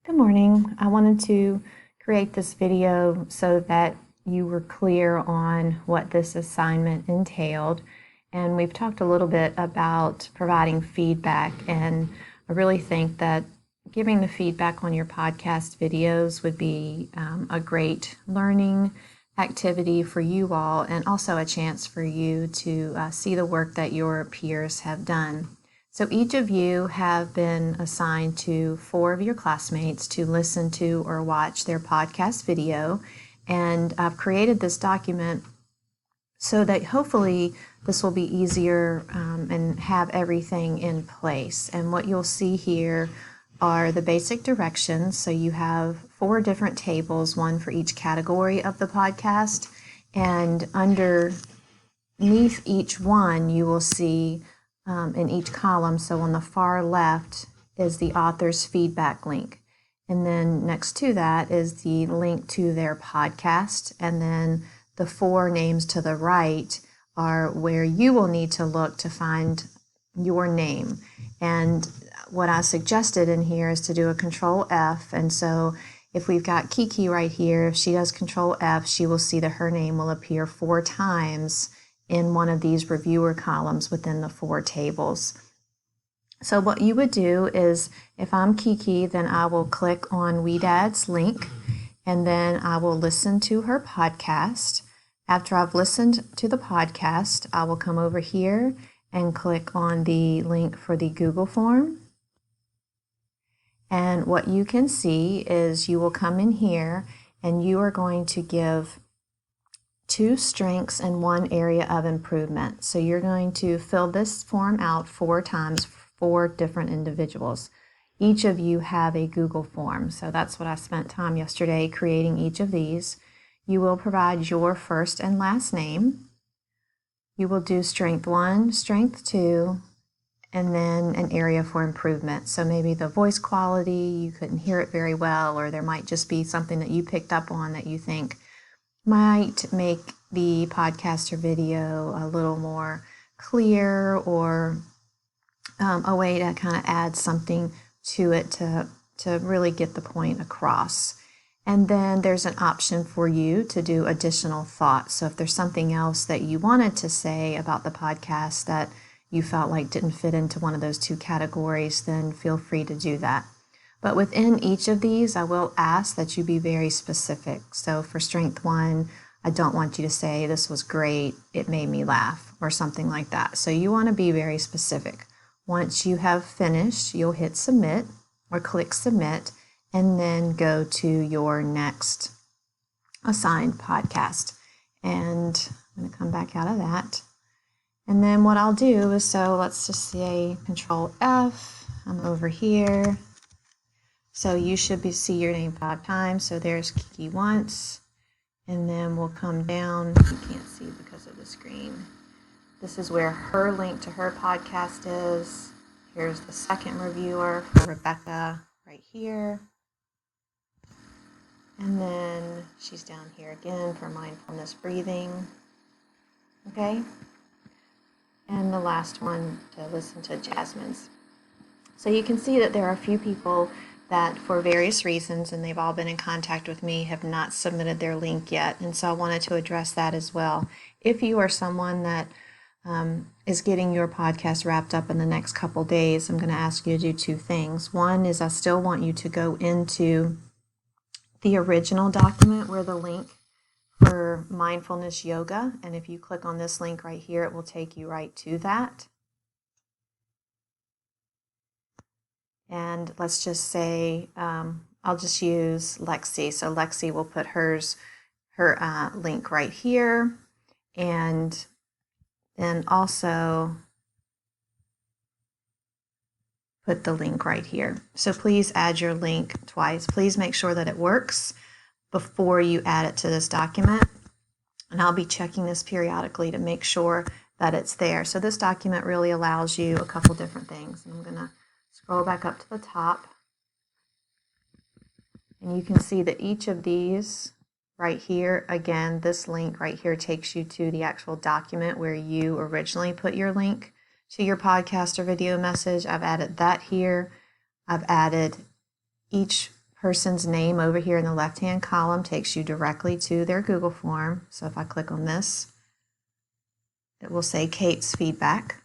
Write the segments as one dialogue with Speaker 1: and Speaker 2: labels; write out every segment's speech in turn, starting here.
Speaker 1: Good morning. I wanted to create this video so that you were clear on what this assignment entailed. And we've talked a little bit about providing feedback, and I really think that giving the feedback on your podcast videos would be a great learning activity for you all, and also a chance for you to see the work that your peers have done. So each of you have been assigned to 4 of your classmates to listen to or watch their podcast video. And I've created this document so that hopefully this will be easier and have everything in place. And what you'll see here are the basic directions. So you have 4 different tables, one for each category of the podcast. And underneath each one, you will see in each column. So on the far left is the author's feedback link. And then next to that is the link to their podcast. And then the 4 names to the right are where you will need to look to find your name. And what I suggested in here is to do a Control F. And so if we've got Kiki right here, if she does Control F, she will see that her name will appear 4 times in one of these reviewer columns within the 4 tables. So what you would do is, if I'm Kiki, then I will click on WeDad's link, and then I will listen to her podcast. After I've listened to the podcast, I will come over here and click on the link for the Google form. And what you can see is you will come in here and you are going to give 2 strengths and 1 area of improvement. So you're going to fill this form out 4 times for 4 different individuals. Each of you have a Google form. So that's what I spent time yesterday creating each of these. You will provide your first and last name. You will do strength 1, strength 2, and then an area for improvement. So maybe the voice quality, you couldn't hear it very well, or there might just be something that you picked up on that you think might make the podcast or video a little more clear, or a way to kind of add something to it to really get the point across. And then there's an option for you to do additional thoughts. So if there's something else that you wanted to say about the podcast that you felt like didn't fit into one of those 2 categories, then feel free to do that. But within each of these, I will ask that you be very specific. So for strength 1, I don't want you to say, "This was great, it made me laugh," or something like that. So you want to be very specific. Once you have finished, you'll hit submit or click submit, and then go to your next assigned podcast. And I'm going to come back out of that. And then what I'll do is, so let's just say Control F, I'm over here. So you should see your name 5 times. So there's Kiki once, and then we'll come down. You can't see because of the screen. This is where her link to her podcast is. Here's the second reviewer for Rebecca right here. And then she's down here again for mindfulness breathing. Okay? And the last one to listen to Jasmine's. So you can see that there are a few people that, for various reasons, and they've all been in contact with me, have not submitted their link yet. And so I wanted to address that as well. If you are someone that is getting your podcast wrapped up in the next couple days, I'm going to ask you to do 2 things. One is, I still want you to go into the original document where the link for mindfulness yoga, and if you click on this link right here, it will take you right to that. And let's just say, I'll just use Lexi. So Lexi will put her link right here, and then also put the link right here. So please add your link twice. Please make sure that it works before you add it to this document. And I'll be checking this periodically to make sure that it's there. So this document really allows you a couple different things. And I'm going to scroll back up to the top. And you can see that each of these right here, again, this link right here takes you to the actual document where you originally put your link to your podcast or video message. I've added that here. I've added each person's name over here in the left-hand column takes you directly to their Google form. So if I click on this, it will say Kate's feedback.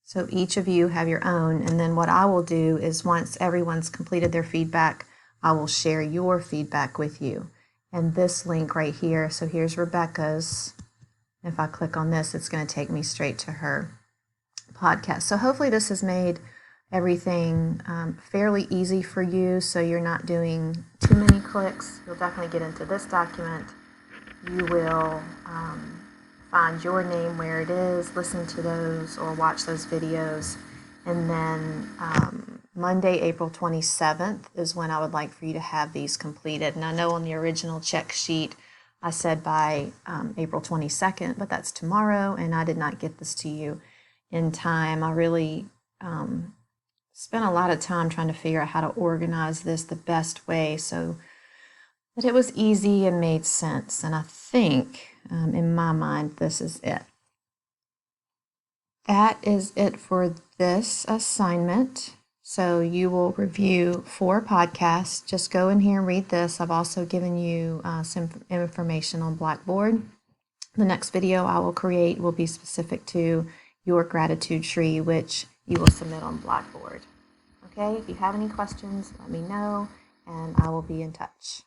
Speaker 1: So each of you have your own, and then what I will do is once everyone's completed their feedback, I will share your feedback with you. And this link right here, so here's Rebecca's. If I click on this, it's going to take me straight to her podcast. So hopefully this has made everything fairly easy for you, so you're not doing too many clicks. You'll definitely get into this document. You will find your name where it is, listen to those or watch those videos, and then Monday, April 27th is when I would like for you to have these completed. And I know on the original check sheet I said by April 22nd, but that's tomorrow, and I did not get this to you in time. I really spent a lot of time trying to figure out how to organize this the best way so that it was easy and made sense. And I think, in my mind, this is it. That is it for this assignment. So you will review 4 podcasts. Just go in here and read this. I've also given you some information on Blackboard. The next video I will create will be specific to your gratitude tree, which you will submit on Blackboard. Okay, if you have any questions, let me know, and I will be in touch.